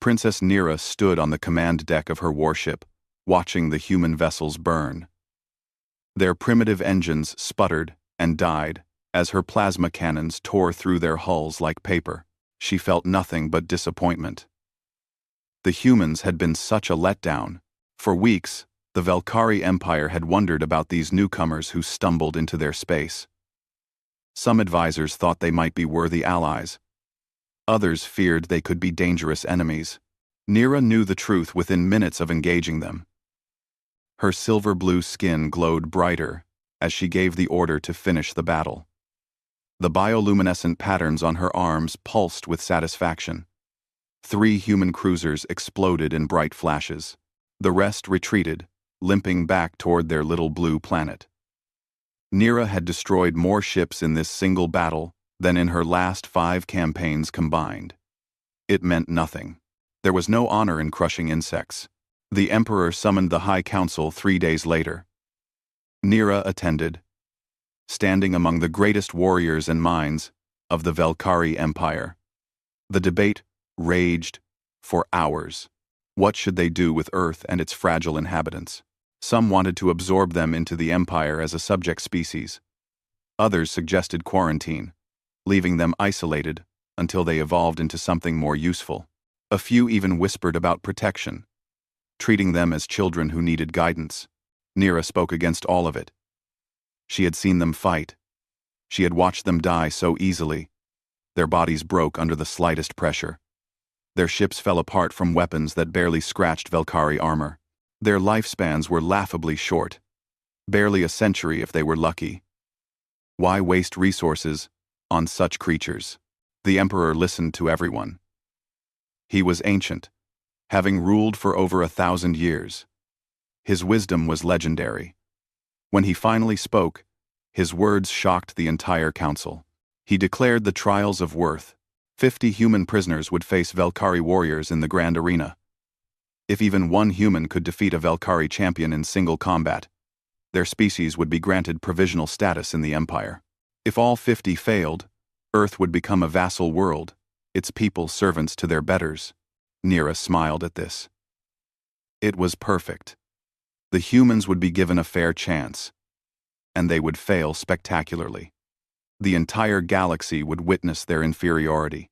Princess Nira stood on the command deck of her warship, watching the human vessels burn. Their primitive engines sputtered and died as her plasma cannons tore through their hulls like paper. She felt nothing but disappointment. The humans had been such a letdown. For weeks, the Velkhari Empire had wondered about these newcomers who stumbled into their space. Some advisors thought they might be worthy allies. Others feared they could be dangerous enemies. Nira knew the truth within minutes of engaging them. Her silver-blue skin glowed brighter as she gave the order to finish the battle. The bioluminescent patterns on her arms pulsed with satisfaction. 3 human cruisers exploded in bright flashes. The rest retreated, limping back toward their little blue planet. Nira had destroyed more ships in this single battle than in her last 5 campaigns combined. It meant nothing. There was no honor in crushing insects. The Emperor summoned the High Council 3 days later. Nira attended, standing among the greatest warriors and minds of the Velkhari Empire. The debate raged for hours. What should they do with Earth and its fragile inhabitants? Some wanted to absorb them into the Empire as a subject species. Others suggested quarantine, leaving them isolated until they evolved into something more useful. A few even whispered about protection, treating them as children who needed guidance. Nira spoke against all of it. She had seen them fight. She had watched them die so easily. Their bodies broke under the slightest pressure. Their ships fell apart from weapons that barely scratched Velkhari armor. Their lifespans were laughably short, barely a century if they were lucky. Why waste resources on such creatures? The Emperor listened to everyone. He was ancient, having ruled for over 1,000 years. His wisdom was legendary. When he finally spoke, his words shocked the entire council. He declared the trials of worth. 50 human prisoners would face Velkhari warriors in the grand arena. If even one human could defeat a Velkhari champion in single combat, their species would be granted provisional status in the Empire. If all 50 failed, Earth would become a vassal world, its people servants to their betters. Nira smiled at this. It was perfect. The humans would be given a fair chance, and they would fail spectacularly. The entire galaxy would witness their inferiority.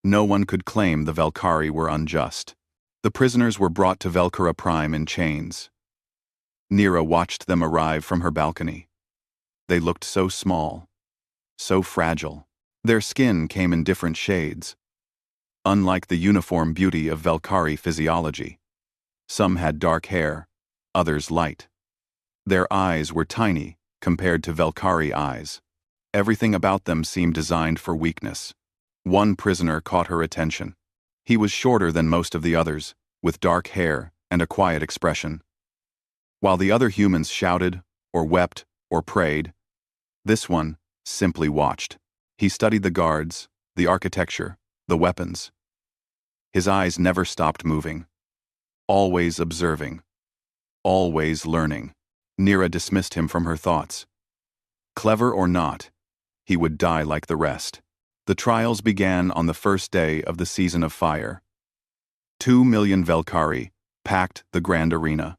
No one could claim the Velkhari were unjust. The prisoners were brought to Velkhara Prime in chains. Nira watched them arrive from her balcony. They looked so small, so fragile. Their skin came in different shades, unlike the uniform beauty of Velkhari physiology. Some had dark hair, others light. Their eyes were tiny compared to Velkhari eyes. Everything about them seemed designed for weakness. One prisoner caught her attention. He was shorter than most of the others, with dark hair and a quiet expression. While the other humans shouted, or wept, or prayed, this one simply watched. He studied the guards, the architecture, the weapons. His eyes never stopped moving. Always observing. Always learning. Nira dismissed him from her thoughts. Clever or not, he would die like the rest. The trials began on the first day of the Season of Fire. 2 million Velkhari packed the grand arena.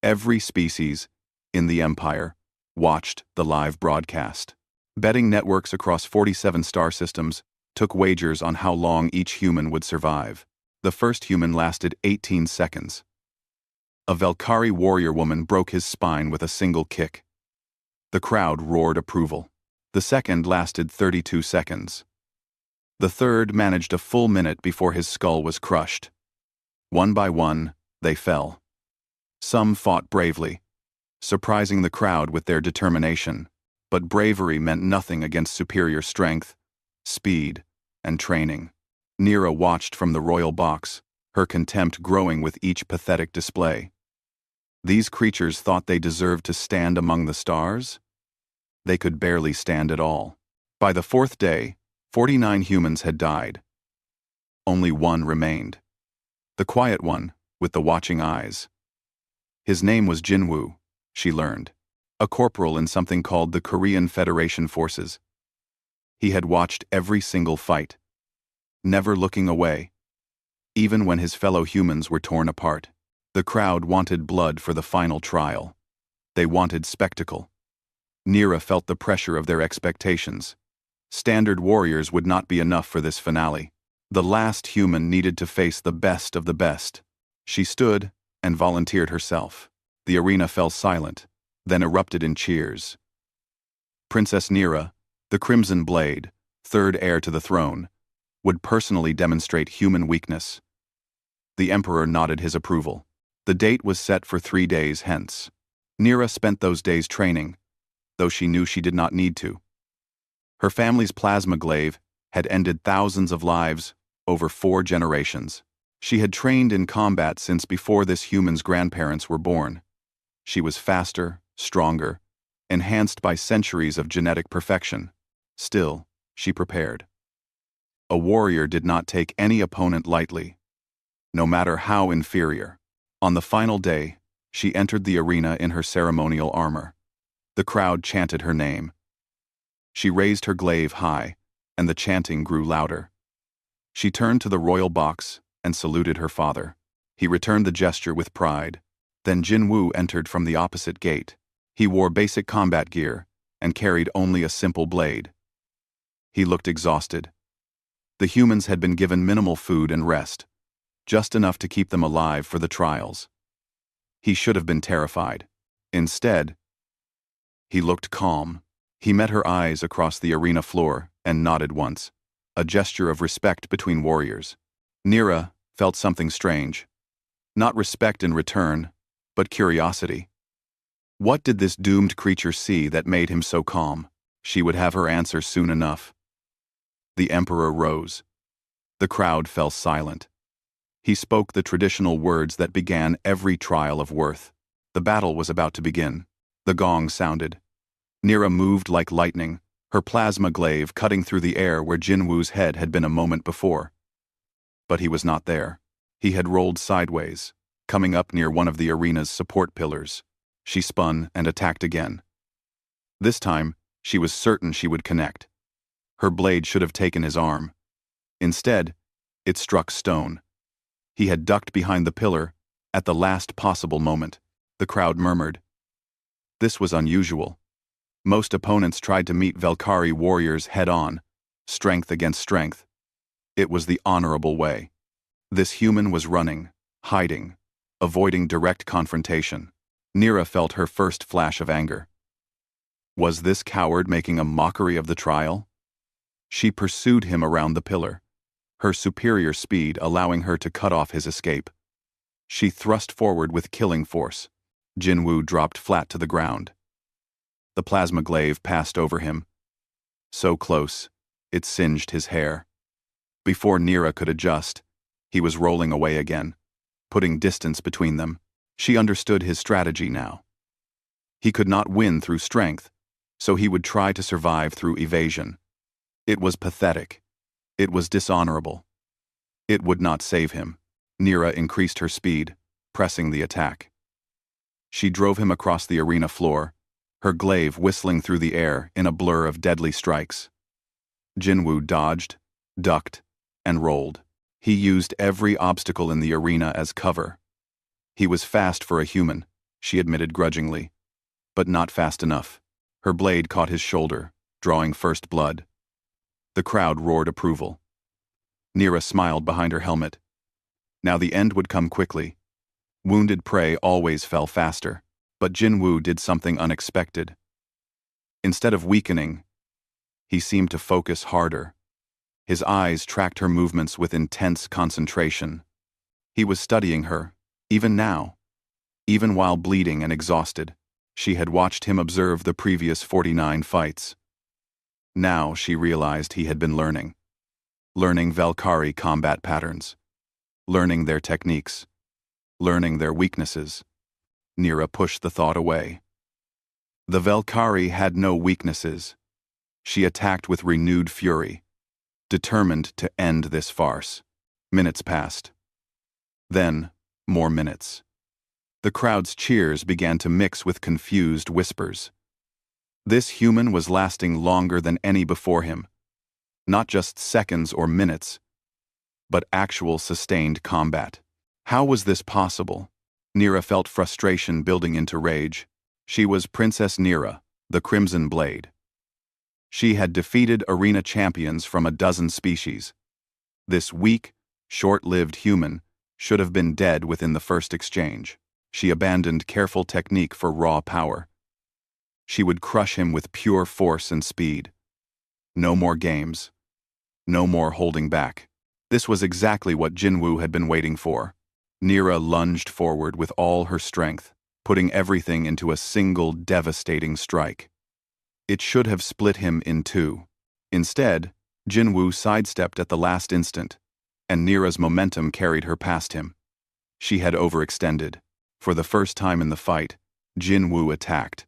Every species in the Empire watched the live broadcast. Betting networks across 47 star systems took wagers on how long each human would survive. The first human lasted 18 seconds. A Velkhari warrior woman broke his spine with a single kick. The crowd roared approval. The second lasted 32 seconds. The third managed a full minute before his skull was crushed. One by one, they fell. Some fought bravely, surprising the crowd with their determination, but bravery meant nothing against superior strength, speed, and training. Nira watched from the royal box, her contempt growing with each pathetic display. These creatures thought they deserved to stand among the stars? They could barely stand at all. By the fourth day, 49 humans had died. Only one remained. The quiet one, with the watching eyes. His name was Jinwoo, she learned, a corporal in something called the Korean Federation Forces. He had watched every single fight, never looking away, even when his fellow humans were torn apart. The crowd wanted blood for the final trial. They wanted spectacle. Nira felt the pressure of their expectations. Standard warriors would not be enough for this finale. The last human needed to face the best of the best. She stood and volunteered herself. The arena fell silent, then erupted in cheers. Princess Nira, the Crimson Blade, third heir to the throne, would personally demonstrate human weakness. The Emperor nodded his approval. The date was set for 3 days hence. Nira spent those days training, though she knew she did not need to. Her family's plasma glaive had ended thousands of lives over 4 generations. She had trained in combat since before this human's grandparents were born. She was faster, stronger, enhanced by centuries of genetic perfection. Still, she prepared. A warrior did not take any opponent lightly, no matter how inferior. On the final day, she entered the arena in her ceremonial armor. The crowd chanted her name. She raised her glaive high, and the chanting grew louder. She turned to the royal box and saluted her father. He returned the gesture with pride. Then Jinwu entered from the opposite gate. He wore basic combat gear and carried only a simple blade. He looked exhausted. The humans had been given minimal food and rest, just enough to keep them alive for the trials. He should have been terrified. Instead, he looked calm. He met her eyes across the arena floor and nodded once, a gesture of respect between warriors. Nira felt something strange. Not respect in return, but curiosity. What did this doomed creature see that made him so calm? She would have her answer soon enough. The Emperor rose. The crowd fell silent. He spoke the traditional words that began every trial of worth. The battle was about to begin. The gong sounded. Nira moved like lightning, her plasma glaive cutting through the air where Jinwu's head had been a moment before. But he was not there. He had rolled sideways, coming up near one of the arena's support pillars. She spun and attacked again. This time, she was certain she would connect. Her blade should have taken his arm. Instead, it struck stone. He had ducked behind the pillar at the last possible moment. The crowd murmured. This was unusual. Most opponents tried to meet Velkhari warriors head-on, strength against strength. It was the honorable way. This human was running, hiding, avoiding direct confrontation. Nira felt her first flash of anger. Was this coward making a mockery of the trial? She pursued him around the pillar, her superior speed allowing her to cut off his escape. She thrust forward with killing force. Jinwu dropped flat to the ground. The plasma glaive passed over him. So close, it singed his hair. Before Nira could adjust, he was rolling away again, putting distance between them. She understood his strategy now. He could not win through strength, so he would try to survive through evasion. It was pathetic. It was dishonorable. It would not save him. Nira increased her speed, pressing the attack. She drove him across the arena floor, her glaive whistling through the air in a blur of deadly strikes. Jinwu dodged, ducked, and rolled. He used every obstacle in the arena as cover. He was fast for a human, she admitted grudgingly, but not fast enough. Her blade caught his shoulder, drawing first blood. The crowd roared approval. Nira smiled behind her helmet. Now the end would come quickly. Wounded prey always fell faster, but Jinwu did something unexpected. Instead of weakening, he seemed to focus harder. His eyes tracked her movements with intense concentration. He was studying her, even now. Even while bleeding and exhausted, she had watched him observe the previous 49 fights. Now she realized he had been learning. Learning Velkhari combat patterns. Learning their techniques. Learning their weaknesses. Nira pushed the thought away. The Velkhari had no weaknesses. She attacked with renewed fury, determined to end this farce. Minutes passed. Then, more minutes. The crowd's cheers began to mix with confused whispers. This human was lasting longer than any before him. Not just seconds or minutes, but actual sustained combat. How was this possible? Nira felt frustration building into rage. She was Princess Nira, the Crimson Blade. She had defeated arena champions from a dozen species. This weak, short-lived human should have been dead within the first exchange. She abandoned careful technique for raw power. She would crush him with pure force and speed. No more games. No more holding back. This was exactly what Jinwoo had been waiting for. Nira lunged forward with all her strength, putting everything into a single devastating strike. It should have split him in two. Instead, Jinwoo sidestepped at the last instant, and Nira's momentum carried her past him. She had overextended. For the first time in the fight, Jinwoo attacked.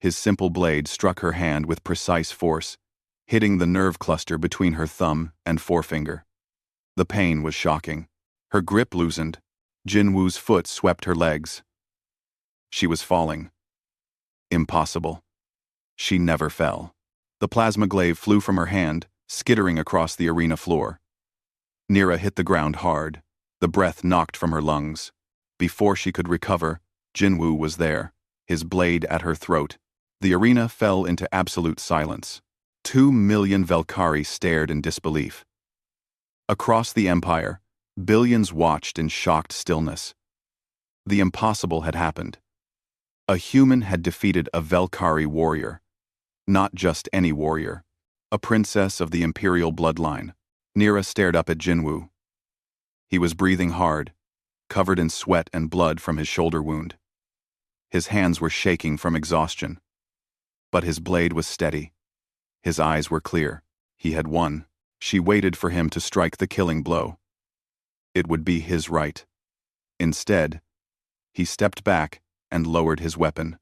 His simple blade struck her hand with precise force, hitting the nerve cluster between her thumb and forefinger. The pain was shocking. Her grip loosened. Jinwoo's foot swept her legs. She was falling. Impossible. She never fell. The plasma glaive flew from her hand, skittering across the arena floor. Nira hit the ground hard. The breath knocked from her lungs. Before she could recover, Jinwoo was there, his blade at her throat. The arena fell into absolute silence. 2 million Velkhari stared in disbelief. Across the empire, billions watched in shocked stillness. The impossible had happened. A human had defeated a Velkhari warrior. Not just any warrior. A princess of the imperial bloodline. Nira stared up at Jinwoo. He was breathing hard, covered in sweat and blood from his shoulder wound. His hands were shaking from exhaustion. But his blade was steady. His eyes were clear. He had won. She waited for him to strike the killing blow. It would be his right. Instead, he stepped back and lowered his weapon.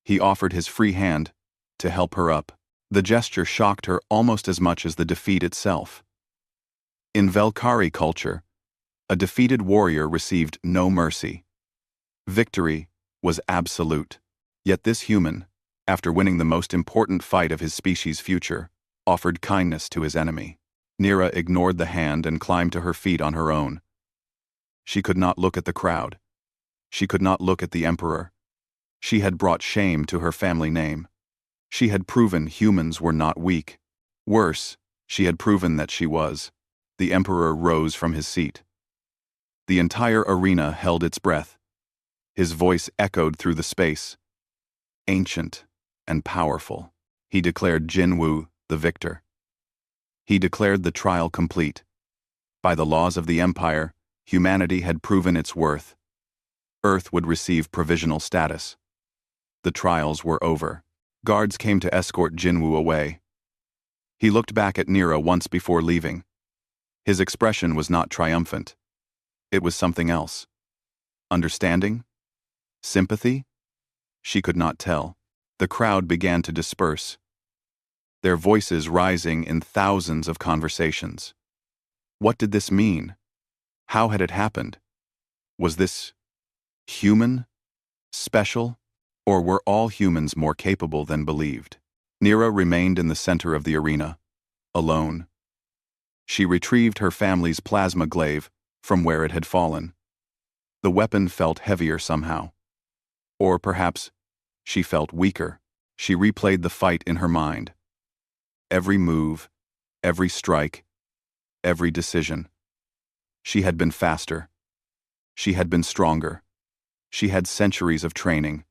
He offered his free hand to help her up. The gesture shocked her almost as much as the defeat itself. In Velkhari culture, a defeated warrior received no mercy. Victory was absolute. Yet this human, after winning the most important fight of his species' future, offered kindness to his enemy. Nira ignored the hand and climbed to her feet on her own. She could not look at the crowd. She could not look at the emperor. She had brought shame to her family name. She had proven humans were not weak. Worse, she had proven that she was. The emperor rose from his seat. The entire arena held its breath. His voice echoed through the space. Ancient and powerful, he declared Jinwoo the victor. He declared the trial complete. By the laws of the empire, humanity had proven its worth. Earth would receive provisional status. The trials were over. Guards came to escort Jinwoo away. He looked back at Nira once before leaving. His expression was not triumphant. It was something else. Understanding? Sympathy? She could not tell. The crowd began to disperse, their voices rising in thousands of conversations. What did this mean? How had it happened? Was this human? Special? Or were all humans more capable than believed? Nira remained in the center of the arena, alone. She retrieved her family's plasma glaive from where it had fallen. The weapon felt heavier somehow. Or perhaps she felt weaker. She replayed the fight in her mind. Every move, every strike, every decision. She had been faster. She had been stronger. She had centuries of training.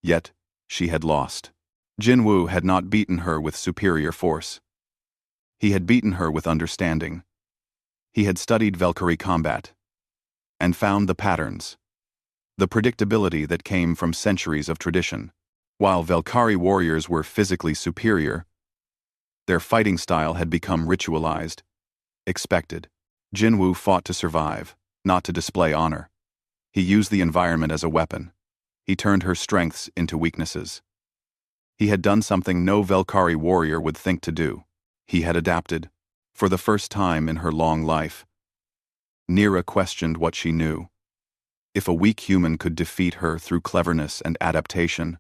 Yet, she had lost. Jinwoo had not beaten her with superior force. He had beaten her with understanding. He had studied Velkhari combat and found the patterns, the predictability that came from centuries of tradition. While Velkhari warriors were physically superior, their fighting style had become ritualized, expected. Jinwoo fought to survive, not to display honor. He used the environment as a weapon. He turned her strengths into weaknesses. He had done something no Velkhari warrior would think to do. He had adapted, for the first time in her long life. Nira questioned what she knew. If a weak human could defeat her through cleverness and adaptation,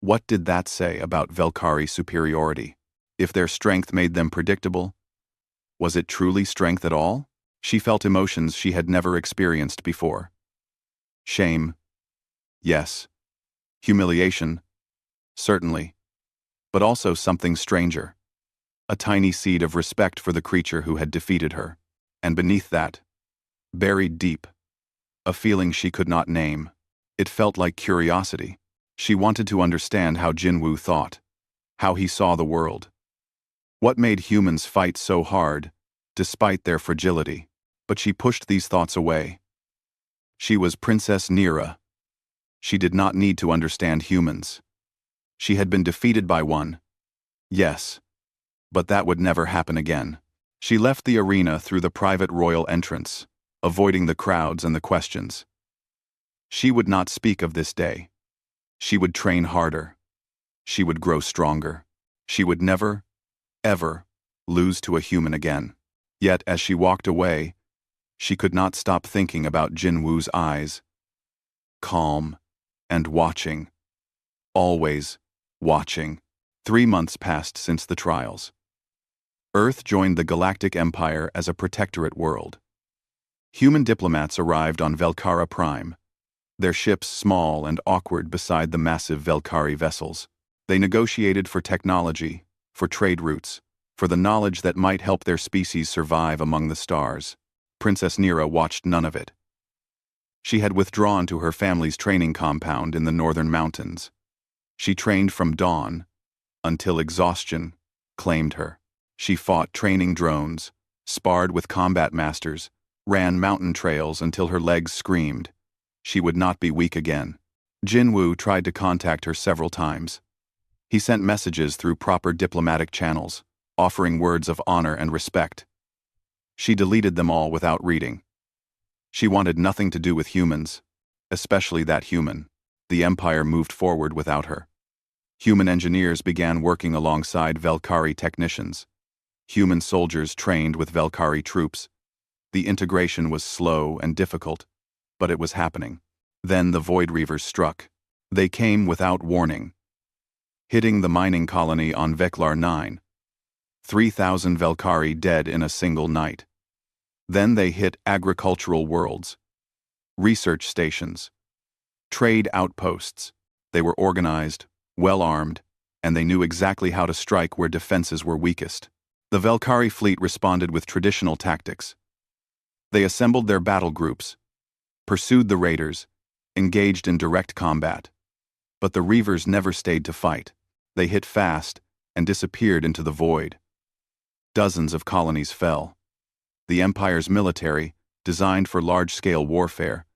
what did that say about Velkhari superiority? If their strength made them predictable, Was it truly strength at all? She felt emotions she had never experienced before. Shame. Yes. Humiliation. Certainly. But also something stranger. A tiny seed of respect for the creature who had defeated her. And beneath that, buried deep, a feeling she could not name. It felt like curiosity. She wanted to understand how Jinwoo thought, how he saw the world. What made humans fight so hard, despite their fragility? But she pushed these thoughts away. She was Princess Nira. She did not need to understand humans. She had been defeated by one. Yes. But that would never happen again. She left the arena through the private royal entrance, avoiding the crowds and the questions. She would not speak of this day. She would train harder. She would grow stronger. She would never, ever, lose to a human again. Yet, as she walked away, she could not stop thinking about Jinwoo's eyes. Calm and watching. Always watching. 3 months passed since the trials. Earth joined the Galactic Empire as a protectorate world. Human diplomats arrived on Velkara Prime, their ships small and awkward beside the massive Velkari vessels. They negotiated for technology, for trade routes, for the knowledge that might help their species survive among the stars. Princess Nira watched none of it. She had withdrawn to her family's training compound in the northern mountains. She trained from dawn until exhaustion claimed her. She fought training drones, sparred with combat masters, ran mountain trails until her legs screamed. She would not be weak again. Jinwoo tried to contact her several times. He sent messages through proper diplomatic channels, offering words of honor and respect. She deleted them all without reading. She wanted nothing to do with humans, especially that human. The Empire moved forward without her. Human engineers began working alongside Velkari technicians. Human soldiers trained with Velkari troops. The integration was slow and difficult, but it was happening. Then the Void Reavers struck. They came without warning, hitting the mining colony on Veklar 9. 3,000 Velkari dead in a single night. Then they hit agricultural worlds, research stations, trade outposts. They were organized, well-armed, and they knew exactly how to strike where defenses were weakest. The Velkari fleet responded with traditional tactics. They assembled their battle groups, pursued the raiders, engaged in direct combat. But the Reavers never stayed to fight. They hit fast and disappeared into the void. Dozens of colonies fell. The Empire's military, designed for large-scale warfare,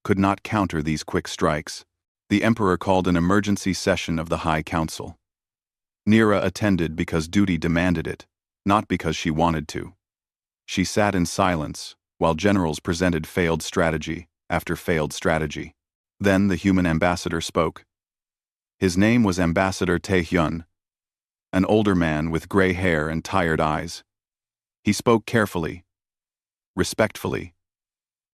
could not counter these quick strikes. The Emperor called an emergency session of the High Council. Nira attended because duty demanded it, not because she wanted to. She sat in silence while generals presented failed strategy after failed strategy. Then the human ambassador spoke. His name was Ambassador Taehyun, an older man with gray hair and tired eyes. He spoke carefully, respectfully,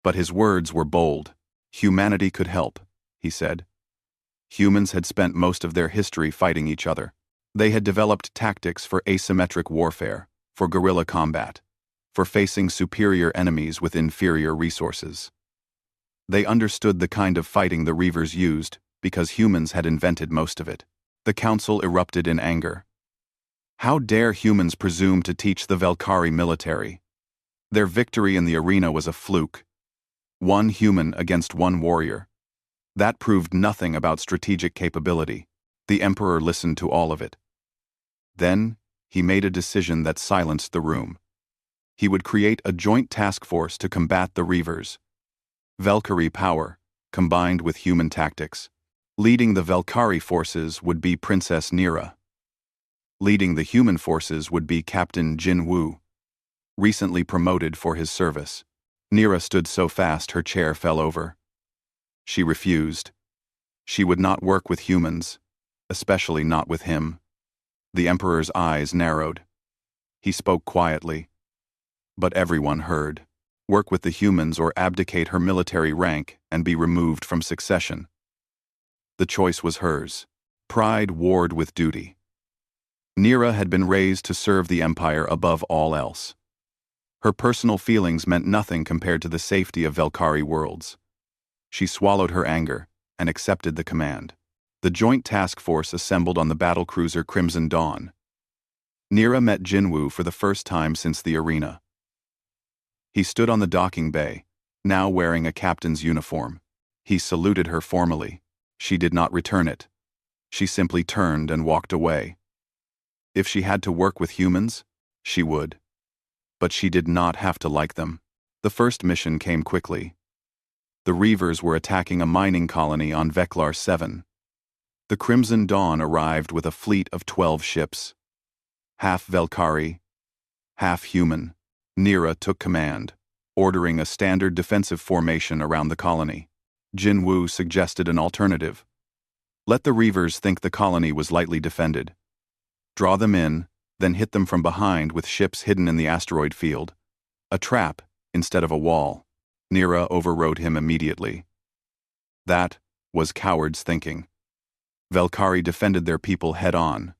but his words were bold. Humanity could help, he said. Humans had spent most of their history fighting each other. They had developed tactics for asymmetric warfare, for guerrilla combat, for facing superior enemies with inferior resources. They understood the kind of fighting the Reavers used because humans had invented most of it. The council erupted in anger. How dare humans presume to teach the Velkari military? Their victory in the arena was a fluke. One human against one warrior. That proved nothing about strategic capability. The Emperor listened to all of it. Then, he made a decision that silenced the room. He would create a joint task force to combat the Reavers. Velkari power, combined with human tactics. Leading the Velkari forces would be Princess Nira. Leading the human forces would be Captain Jinwoo, recently promoted for his service. Nira stood so fast her chair fell over. She refused. She would not work with humans, especially not with him. The Emperor's eyes narrowed. He spoke quietly, but everyone heard. Work with the humans or abdicate her military rank and be removed from succession. The choice was hers. Pride warred with duty. Nira had been raised to serve the Empire above all else. Her personal feelings meant nothing compared to the safety of Velkari worlds. She swallowed her anger and accepted the command. The joint task force assembled on the battlecruiser Crimson Dawn. Nira met Jinwoo for the first time since the arena. He stood on the docking bay, now wearing a captain's uniform. He saluted her formally. She did not return it. She simply turned and walked away. If she had to work with humans, she would. But she did not have to like them. The first mission came quickly. The Reavers were attacking a mining colony on Veklar 7. The Crimson Dawn arrived with a fleet of 12 ships. Half Velkari, half human. Nira took command, ordering a standard defensive formation around the colony. Jinwoo suggested an alternative. Let the Reavers think the colony was lightly defended. Draw them in, then hit them from behind with ships hidden in the asteroid field. A trap instead of a wall. Nira overrode him immediately. That was cowards' thinking. Velkari defended their people head-on,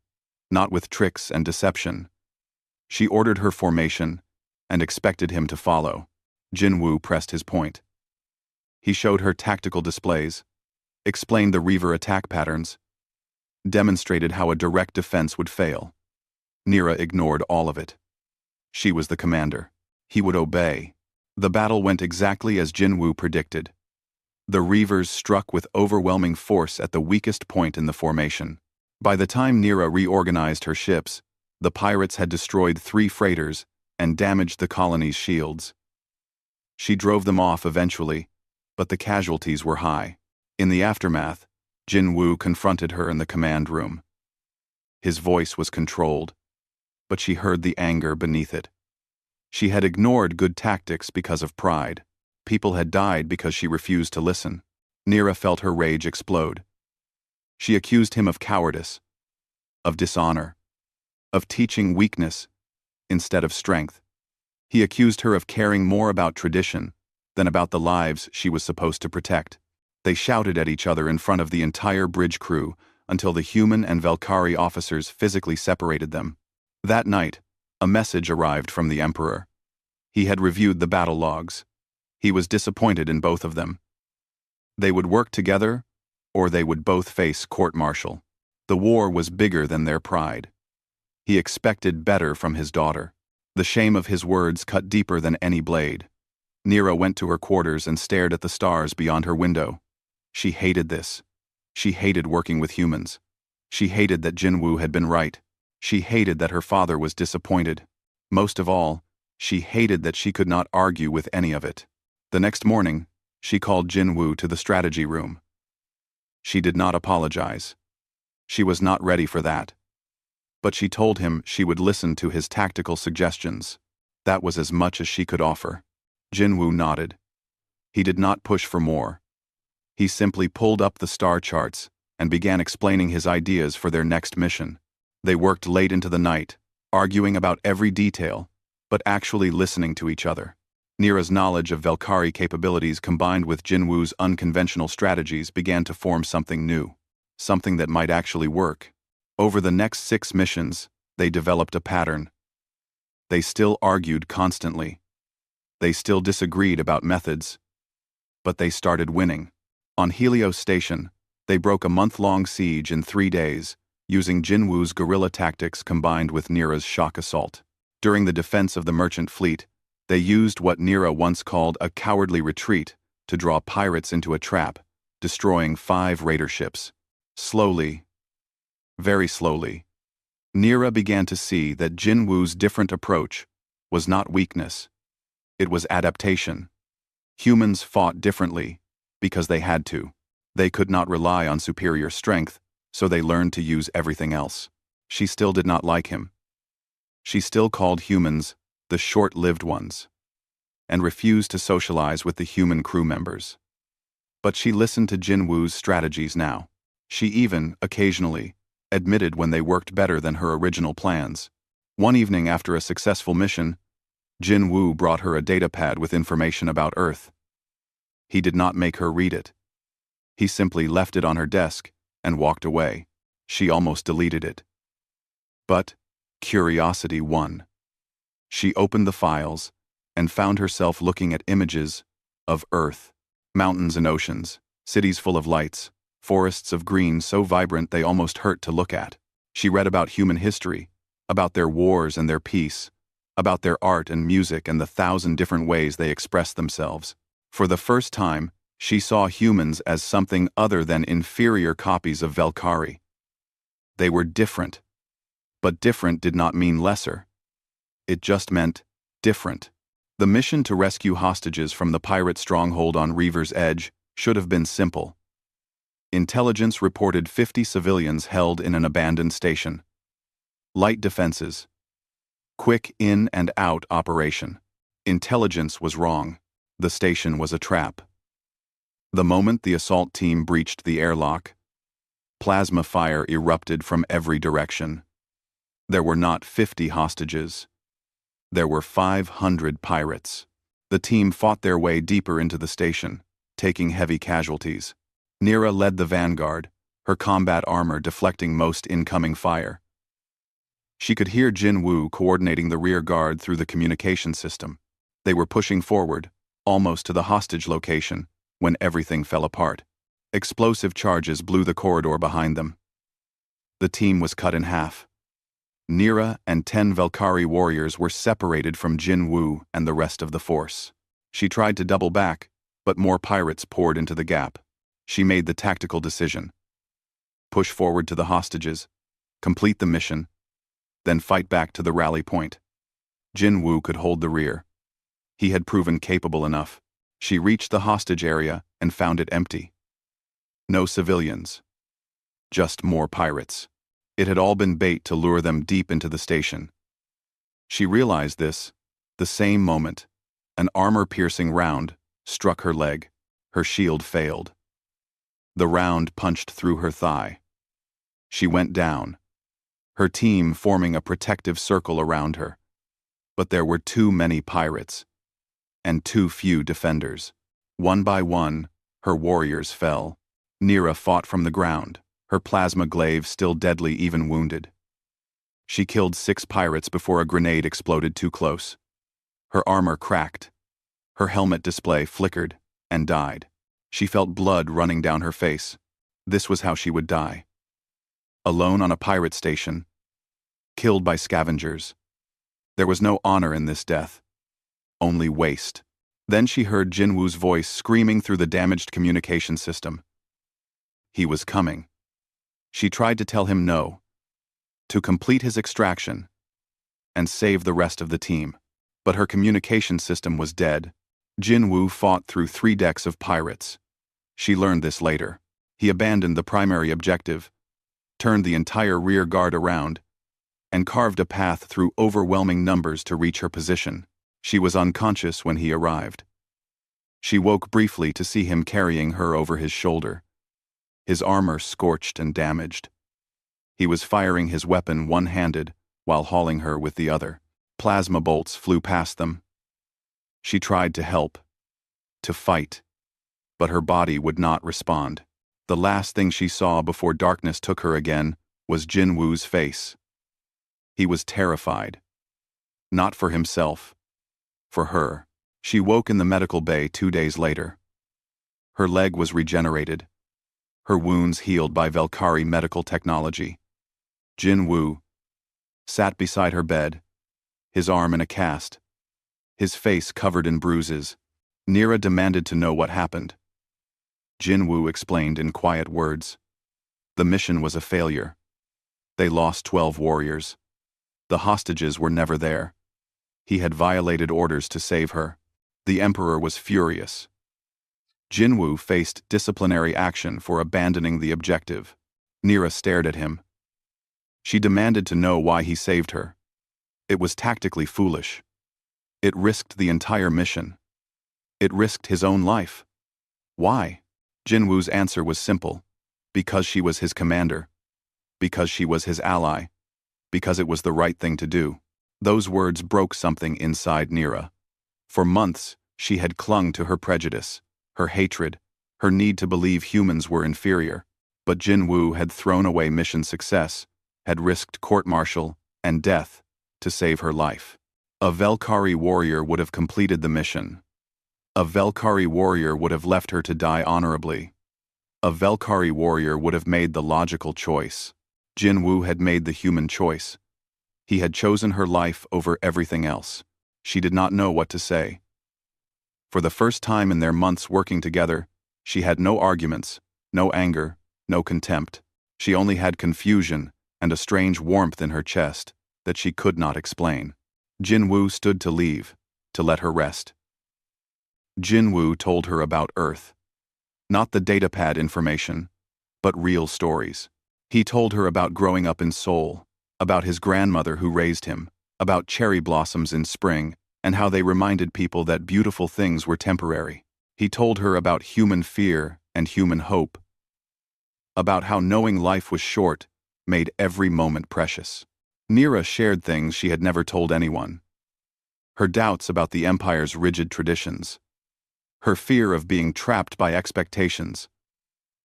not with tricks and deception. She ordered her formation and expected him to follow. Jinwoo pressed his point. He showed her tactical displays, explained the Reaver attack patterns, demonstrated how a direct defense would fail. Nira ignored all of it. She was the commander. He would obey. The battle went exactly as Jinwoo predicted. The Reavers struck with overwhelming force at the weakest point in the formation. By the time Nira reorganized her ships, the pirates had destroyed 3 freighters and damaged the colony's shields. She drove them off eventually, but the casualties were high. In the aftermath, Jinwoo confronted her in the command room. His voice was controlled, but she heard the anger beneath it. She had ignored good tactics because of pride. People had died because she refused to listen. Nira felt her rage explode. She accused him of cowardice, of dishonor, of teaching weakness instead of strength. He accused her of caring more about tradition than about the lives she was supposed to protect. They shouted at each other in front of the entire bridge crew until the human and Velkari officers physically separated them. That night, a message arrived from the Emperor. He had reviewed the battle logs. He was disappointed in both of them. They would work together, or they would both face court-martial. The war was bigger than their pride. He expected better from his daughter. The shame of his words cut deeper than any blade. Nira went to her quarters and stared at the stars beyond her window. She hated this. She hated working with humans. She hated that Jinwoo had been right. She hated that her father was disappointed. Most of all, she hated that she could not argue with any of it. The next morning, she called Jinwoo to the strategy room. She did not apologize. She was not ready for that. But she told him she would listen to his tactical suggestions. That was as much as she could offer. Jinwoo nodded. He did not push for more. He simply pulled up the star charts and began explaining his ideas for their next mission. They worked late into the night, arguing about every detail, but actually listening to each other. Nira's knowledge of Velkari capabilities combined with Jinwoo's unconventional strategies began to form something new, something that might actually work. Over the next 6 missions, they developed a pattern. They still argued constantly. They still disagreed about methods. But they started winning. On Helios Station, they broke a month-long siege in 3 days, using Jinwoo's guerrilla tactics combined with Nira's shock assault. During the defense of the merchant fleet, they used what Nira once called a cowardly retreat to draw pirates into a trap, destroying 5 raider ships. Slowly, very slowly, Nira began to see that Jinwoo's different approach was not weakness. It was adaptation. Humans fought differently because they had to. They could not rely on superior strength, so they learned to use everything else. She still did not like him. She still called humans the short-lived ones, and refused to socialize with the human crew members. But she listened to Jinwoo's strategies now. She even, occasionally, admitted when they worked better than her original plans. One evening after a successful mission, Jinwoo brought her a datapad with information about Earth. He did not make her read it. He simply left it on her desk and walked away. She almost deleted it. But curiosity won. She opened the files and found herself looking at images of Earth, mountains and oceans, cities full of lights, forests of green so vibrant they almost hurt to look at. She read about human history, about their wars and their peace, about their art and music and the 1,000 different ways they expressed themselves. For the first time, she saw humans as something other than inferior copies of Valkyrie. They were different. But different did not mean lesser. It just meant different. The mission to rescue hostages from the pirate stronghold on Reaver's Edge should have been simple. Intelligence reported 50 civilians held in an abandoned station. Light defenses. Quick in and out operation. Intelligence was wrong. The station was a trap. The moment the assault team breached the airlock, plasma fire erupted from every direction. There were not 50 hostages. There were 500 pirates. The team fought their way deeper into the station, taking heavy casualties. Nira led the vanguard, her combat armor deflecting most incoming fire. She could hear Jin Woo coordinating the rear guard through the communication system. They were pushing forward, almost to the hostage location, when everything fell apart. Explosive charges blew the corridor behind them. The team was cut in half. Nira and 10 Valkyrie warriors were separated from Jin Woo and the rest of the force. She tried to double back, but more pirates poured into the gap. She made the tactical decision. Push forward to the hostages, complete the mission, then fight back to the rally point. Jin Woo could hold the rear. He had proven capable enough. She reached the hostage area and found it empty. No civilians. Just more pirates. It had all been bait to lure them deep into the station. She realized this, the same moment. An armor-piercing round struck her leg. Her shield failed. The round punched through her thigh. She went down, her team forming a protective circle around her. But there were too many pirates, and too few defenders. One by one, her warriors fell. Nira fought from the ground, her plasma glaive still deadly even wounded. She killed 6 pirates before a grenade exploded too close. Her armor cracked. Her helmet display flickered and died. She felt blood running down her face. This was how she would die. Alone on a pirate station, killed by scavengers. There was no honor in this death, only waste. Then she heard Jin Woo's voice screaming through the damaged communication system. He was coming. She tried to tell him no, to complete his extraction, and save the rest of the team. But her communication system was dead. Jin Woo fought through 3 decks of pirates. She learned this later. He abandoned the primary objective, turned the entire rear guard around, and carved a path through overwhelming numbers to reach her position. She was unconscious when he arrived. She woke briefly to see him carrying her over his shoulder, his armor scorched and damaged. He was firing his weapon one-handed while hauling her with the other. Plasma bolts flew past them. She tried to help, to fight, but her body would not respond. The last thing she saw before darkness took her again was Jin Woo's face. He was terrified. Not for himself, for her. She woke in the medical bay 2 days later. Her leg was regenerated, her wounds healed by Valkyrie medical technology. Jin Woo sat beside her bed, his arm in a cast, his face covered in bruises. Nira demanded to know what happened. Jin Woo explained in quiet words. The mission was a failure. They lost 12 warriors. The hostages were never there. He had violated orders to save her. The Emperor was furious. Jin Woo faced disciplinary action for abandoning the objective. Nira stared at him. She demanded to know why he saved her. It was tactically foolish. It risked the entire mission. It risked his own life. Why? Jin Woo's answer was simple. Because she was his commander. Because she was his ally. Because it was the right thing to do. Those words broke something inside Nira. For months, she had clung to her prejudice, her hatred, her need to believe humans were inferior. But Jin Woo had thrown away mission success, had risked court-martial and death to save her life. A Velkari warrior would have completed the mission. A Velkari warrior would have left her to die honorably. A Velkari warrior would have made the logical choice. Jinwoo had made the human choice. He had chosen her life over everything else. She did not know what to say. For the first time in their months working together, she had no arguments, no anger, no contempt. She only had confusion and a strange warmth in her chest that she could not explain. Jinwoo stood to leave, to let her rest. Jinwoo told her about Earth. Not the datapad information, but real stories. He told her about growing up in Seoul, about his grandmother who raised him, about cherry blossoms in spring, and how they reminded people that beautiful things were temporary. He told her about human fear and human hope, about how knowing life was short made every moment precious. Nira shared things she had never told anyone. Her doubts about the Empire's rigid traditions, her fear of being trapped by expectations,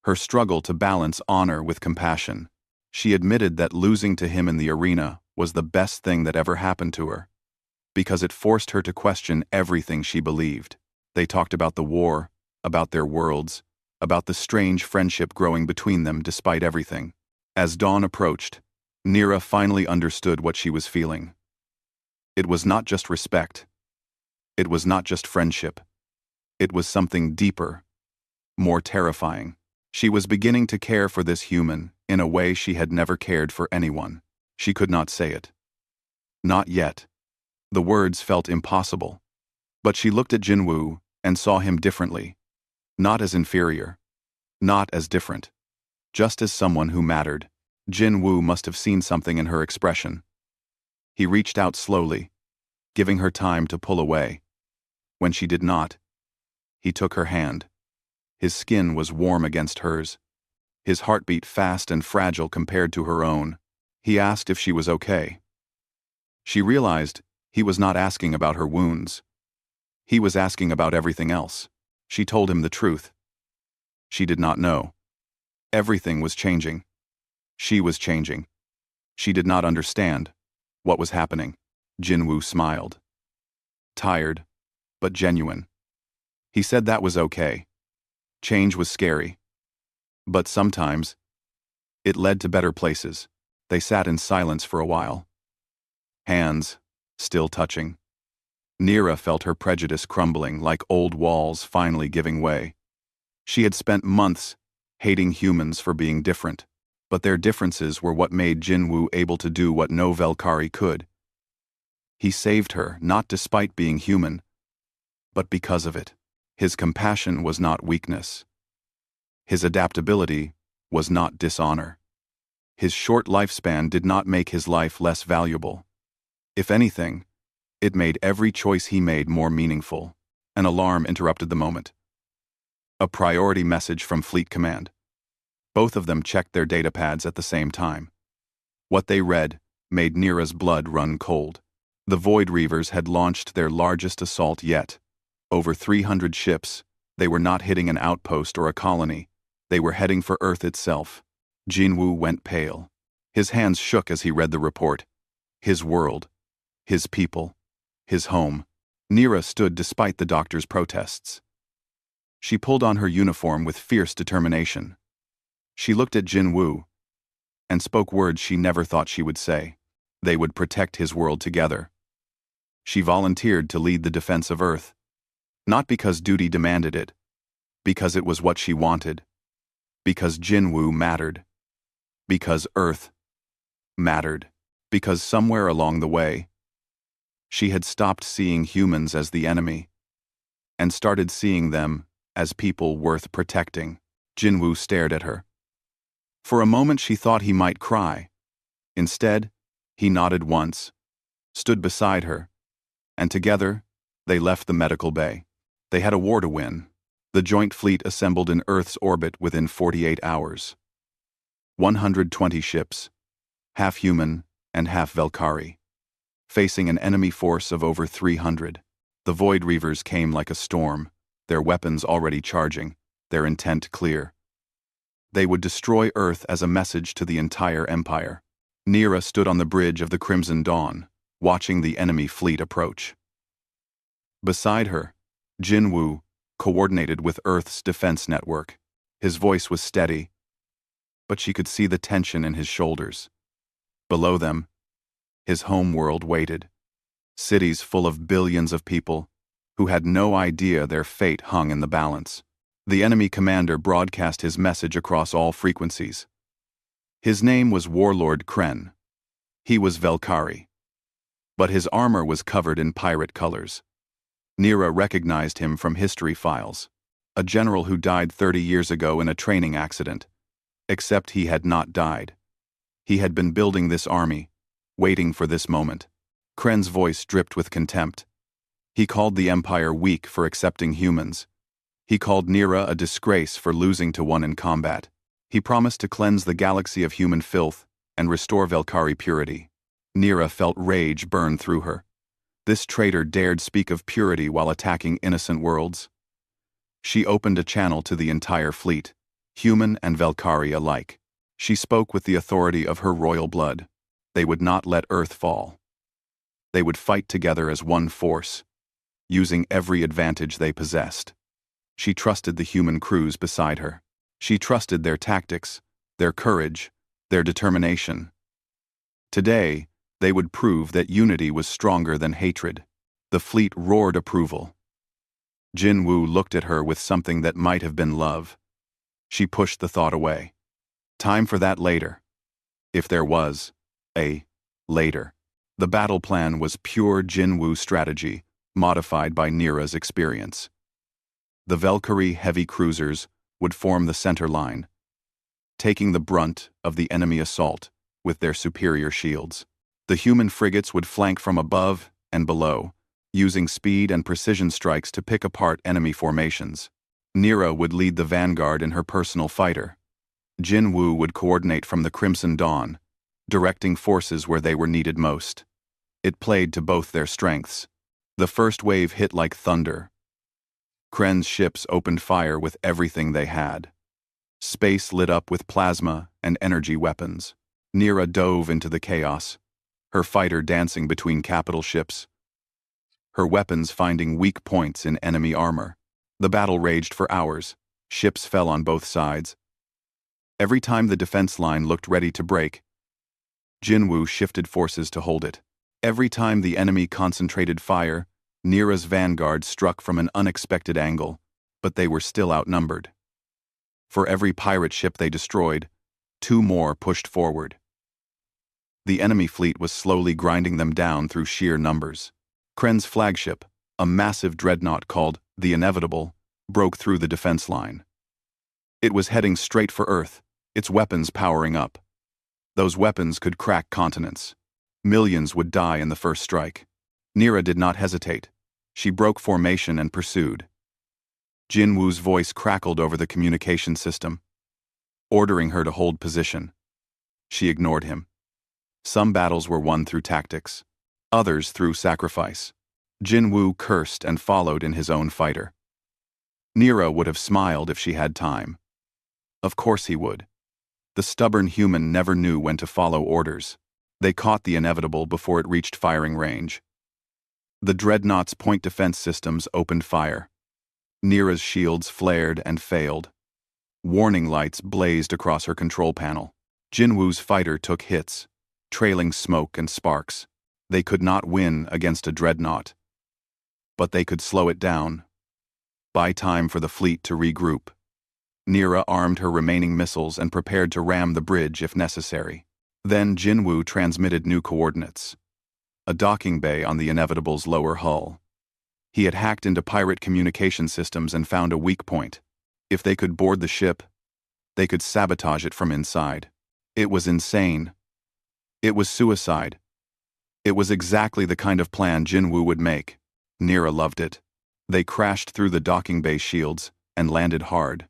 her struggle to balance honor with compassion. She admitted that losing to him in the arena was the best thing that ever happened to her, because it forced her to question everything she believed. They talked about the war, about their worlds, about the strange friendship growing between them despite everything. As dawn approached, Nira finally understood what she was feeling. It was not just respect. It was not just friendship. It was something deeper, more terrifying. She was beginning to care for this human in a way she had never cared for anyone. She could not say it. Not yet. The words felt impossible. But she looked at Jinwoo and saw him differently. Not as inferior. Not as different. Just as someone who mattered. Jinwoo must have seen something in her expression. He reached out slowly, giving her time to pull away. When she did not, he took her hand. His skin was warm against hers, his heartbeat fast and fragile compared to her own. He asked if she was okay. She realized he was not asking about her wounds. He was asking about everything else. She told him the truth. She did not know. Everything was changing. She was changing. She did not understand what was happening. Jinwoo smiled. Tired, but genuine. He said that was okay. Change was scary. But sometimes, it led to better places. They sat in silence for a while. Hands, still touching. Nira felt her prejudice crumbling like old walls finally giving way. She had spent months hating humans for being different, but their differences were what made Jinwoo able to do what no Velkari could. He saved her, not despite being human, but because of it. His compassion was not weakness. His adaptability was not dishonor. His short lifespan did not make his life less valuable. If anything, it made every choice he made more meaningful. An alarm interrupted the moment. A priority message from Fleet Command. Both of them checked their datapads at the same time. What they read made Nira's blood run cold. The Void Reavers had launched their largest assault yet. Over 300 ships. They were not hitting an outpost or a colony. They were heading for Earth itself. Jinwoo went pale. His hands shook as he read the report. His world. His people. His home. Nira stood despite the doctor's protests. She pulled on her uniform with fierce determination. She looked at Jinwoo and spoke words she never thought she would say. They would protect his world together. She volunteered to lead the defense of Earth. Not because duty demanded it, because it was what she wanted, because Jinwoo mattered, because Earth mattered, because somewhere along the way, she had stopped seeing humans as the enemy and started seeing them as people worth protecting. Jinwoo stared at her. For a moment she thought he might cry. Instead, he nodded once, stood beside her, and together they left the medical bay. They had a war to win. The joint fleet assembled in Earth's orbit within 48 hours. 120 ships, half human and half Velkari, facing an enemy force of over 300. The Void Reavers came like a storm, their weapons already charging, their intent clear. They would destroy Earth as a message to the entire Empire. Nira stood on the bridge of the Crimson Dawn, watching the enemy fleet approach. Beside her, Jin Woo coordinated with Earth's defense network. His voice was steady, but she could see the tension in his shoulders. Below them, his home world waited. Cities full of billions of people who had no idea their fate hung in the balance. The enemy commander broadcast his message across all frequencies. His name was Warlord Kren. He was Velkari. But his armor was covered in pirate colors. Nira recognized him from history files, a general who died 30 years ago in a training accident. Except he had not died. He had been building this army, waiting for this moment. Kren's voice dripped with contempt. He called the Empire weak for accepting humans. He called Nira a disgrace for losing to one in combat. He promised to cleanse the galaxy of human filth and restore Velkari purity. Nira felt rage burn through her. This traitor dared speak of purity while attacking innocent worlds. She opened a channel to the entire fleet, human and Velkari alike. She spoke with the authority of her royal blood. They would not let Earth fall. They would fight together as one force, using every advantage they possessed. She trusted the human crews beside her. She trusted their tactics, their courage, their determination. Today, they would prove that unity was stronger than hatred. The fleet roared approval. Jin Woo looked at her with something that might have been love. She pushed the thought away. Time for that later. If there was a later. The battle plan was pure Jin Woo strategy, modified by Nira's experience. The Velkari heavy cruisers would form the center line, taking the brunt of the enemy assault with their superior shields. The human frigates would flank from above and below, using speed and precision strikes to pick apart enemy formations. Nira would lead the vanguard in her personal fighter. Jin Woo would coordinate from the Crimson Dawn, directing forces where they were needed most. It played to both their strengths. The first wave hit like thunder. Kren's ships opened fire with everything they had. Space lit up with plasma and energy weapons. Nira dove into the chaos, her fighter dancing between capital ships, her weapons finding weak points in enemy armor. The battle raged for hours. Ships fell on both sides. Every time the defense line looked ready to break, Jin Woo shifted forces to hold it. Every time the enemy concentrated fire, Nira's vanguard struck from an unexpected angle, but they were still outnumbered. For every pirate ship they destroyed, 2 more pushed forward. The enemy fleet was slowly grinding them down through sheer numbers. Kren's flagship, a massive dreadnought called the Inevitable, broke through the defense line. It was heading straight for Earth, its weapons powering up. Those weapons could crack continents. Millions would die in the first strike. Nira did not hesitate. She broke formation and pursued. Jin Woo's voice crackled over the communication system, ordering her to hold position. She ignored him. Some battles were won through tactics, others through sacrifice. Jin Woo cursed and followed in his own fighter. Nira would have smiled if she had time. Of course he would. The stubborn human never knew when to follow orders. They caught the Inevitable before it reached firing range. The dreadnought's point defense systems opened fire. Nira's shields flared and failed. Warning lights blazed across her control panel. Jin Woo's fighter took hits, trailing smoke and sparks. They could not win against a dreadnought, but they could slow it down. Buy time for the fleet to regroup. Nira armed her remaining missiles and prepared to ram the bridge if necessary. Then Jin Woo transmitted new coordinates. A docking bay on the Inevitable's lower hull. He had hacked into pirate communication systems and found a weak point. If they could board the ship, they could sabotage it from inside. It was insane. It was suicide. It was exactly the kind of plan Jin Woo would make. Nira loved it. They crashed through the docking bay shields and landed hard.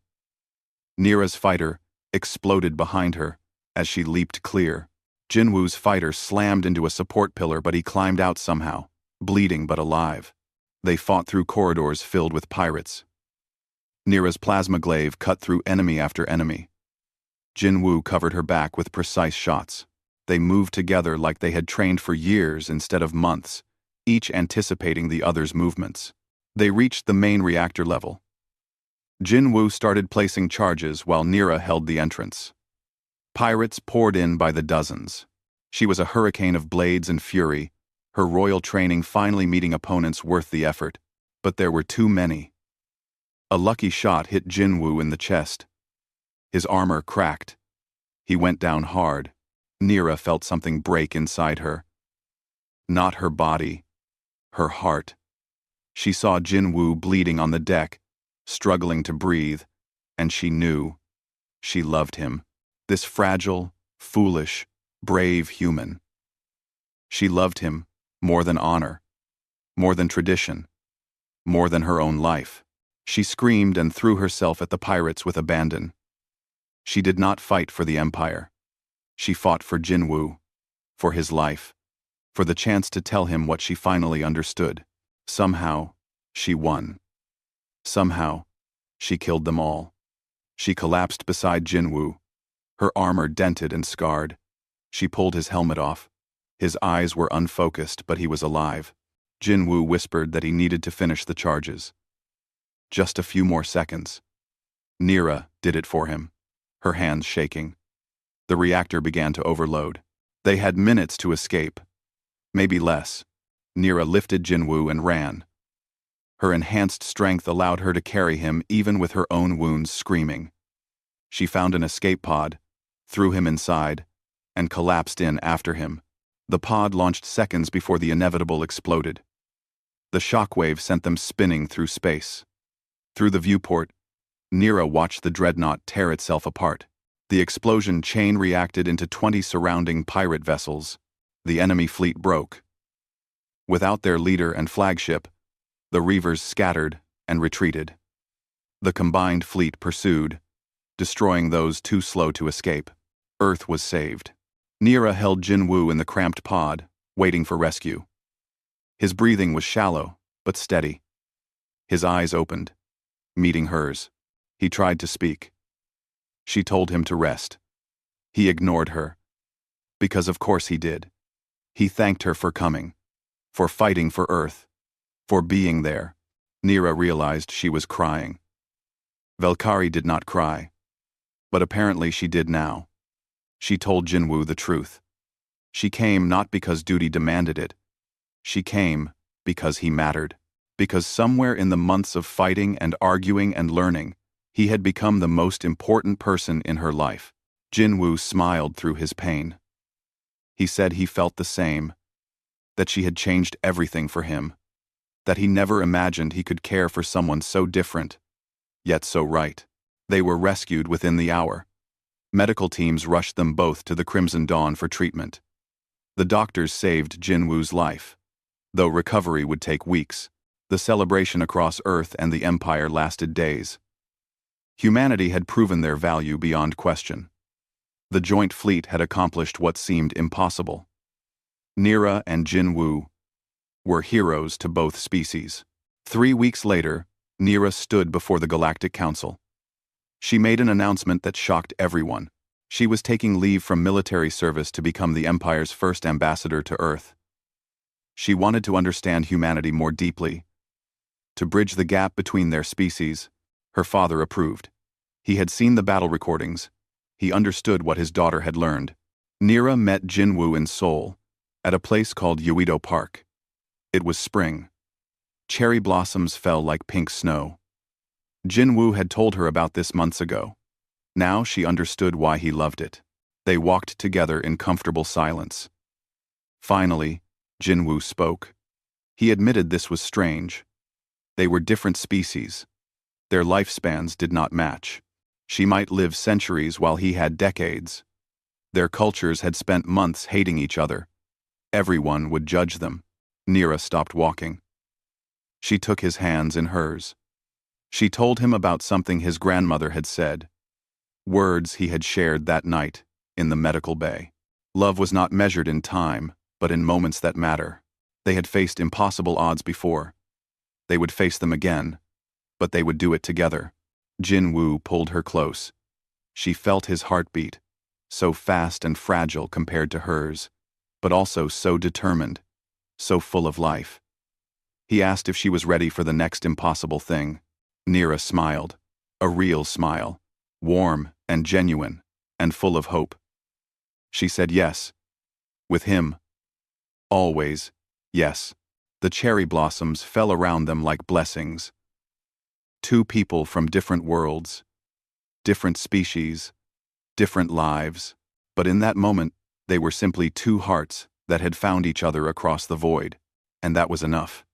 Nira's fighter exploded behind her as she leaped clear. Jin Woo's fighter slammed into a support pillar, but he climbed out somehow, bleeding but alive. They fought through corridors filled with pirates. Nira's plasma glaive cut through enemy after enemy. Jin Woo covered her back with precise shots. They moved together like they had trained for years instead of months, each anticipating the other's movements. They reached the main reactor level. Jinwoo started placing charges while Nira held the entrance. Pirates poured in by the dozens. She was a hurricane of blades and fury, her royal training finally meeting opponents worth the effort, but there were too many. A lucky shot hit Jinwoo in the chest. His armor cracked. He went down hard. Nira felt something break inside her. Not her body, her heart. She saw Jinwoo bleeding on the deck, struggling to breathe, and she knew. She loved him. This fragile, foolish, brave human. She loved him more than honor, more than tradition, more than her own life. She screamed and threw herself at the pirates with abandon. She did not fight for the Empire. She fought for Jinwoo, for his life, for the chance to tell him what she finally understood. Somehow, she won. Somehow, she killed them all. She collapsed beside Jinwoo, her armor dented and scarred. She pulled his helmet off. His eyes were unfocused, but he was alive. Jinwoo whispered that he needed to finish the charges. Just a few more seconds. Nira did it for him, her hands shaking. The reactor began to overload. They had minutes to escape. Maybe less. Nira lifted Jinwoo and ran. Her enhanced strength allowed her to carry him even with her own wounds screaming. She found an escape pod, threw him inside, and collapsed in after him. The pod launched seconds before the inevitable exploded. The shockwave sent them spinning through space. Through the viewport, Nira watched the dreadnought tear itself apart. The explosion chain reacted into 20 surrounding pirate vessels. The enemy fleet broke. Without their leader and flagship, the Reavers scattered and retreated. The combined fleet pursued, destroying those too slow to escape. Earth was saved. Nira held Jinwoo in the cramped pod, waiting for rescue. His breathing was shallow, but steady. His eyes opened, meeting hers. He tried to speak. She told him to rest. He ignored her. Because of course he did. He thanked her for coming, for fighting for Earth, for being there. Nira realized she was crying. Valkyrie did not cry, but apparently she did now. She told Jinwoo the truth. She came not because duty demanded it. She came because he mattered. Because somewhere in the months of fighting and arguing and learning, he had become the most important person in her life. Jinwoo smiled through his pain. He said he felt the same, that she had changed everything for him, that he never imagined he could care for someone so different, yet so right. They were rescued within the hour. Medical teams rushed them both to the Crimson Dawn for treatment. The doctors saved Jinwoo's life, though recovery would take weeks. The celebration across Earth and the Empire lasted days. Humanity had proven their value beyond question. The joint fleet had accomplished what seemed impossible. Nira and Jinwoo were heroes to both species. 3 weeks later, Nira stood before the Galactic Council. She made an announcement that shocked everyone. She was taking leave from military service to become the Empire's first ambassador to Earth. She wanted to understand humanity more deeply, to bridge the gap between their species. Her father approved. He had seen the battle recordings. He understood what his daughter had learned. Nira met Jinwoo in Seoul, at a place called Uido Park. It was spring. Cherry blossoms fell like pink snow. Jinwoo had told her about this months ago. Now she understood why he loved it. They walked together in comfortable silence. Finally, Jinwoo spoke. He admitted this was strange. They were different species. Their lifespans did not match. She might live centuries while he had decades. Their cultures had spent months hating each other. Everyone would judge them. Nira stopped walking. She took his hands in hers. She told him about something his grandmother had said. Words he had shared that night in the medical bay. Love was not measured in time, but in moments that matter. They had faced impossible odds before. They would face them again, but they would do it together. Jinwoo pulled her close. She felt his heartbeat, so fast and fragile compared to hers, but also so determined, so full of life. He asked if she was ready for the next impossible thing. Neera smiled, a real smile, warm and genuine, and full of hope. She said yes. With him. Always, yes. The cherry blossoms fell around them like blessings. Two people from different worlds, different species, different lives, but in that moment, they were simply two hearts that had found each other across the void, and that was enough.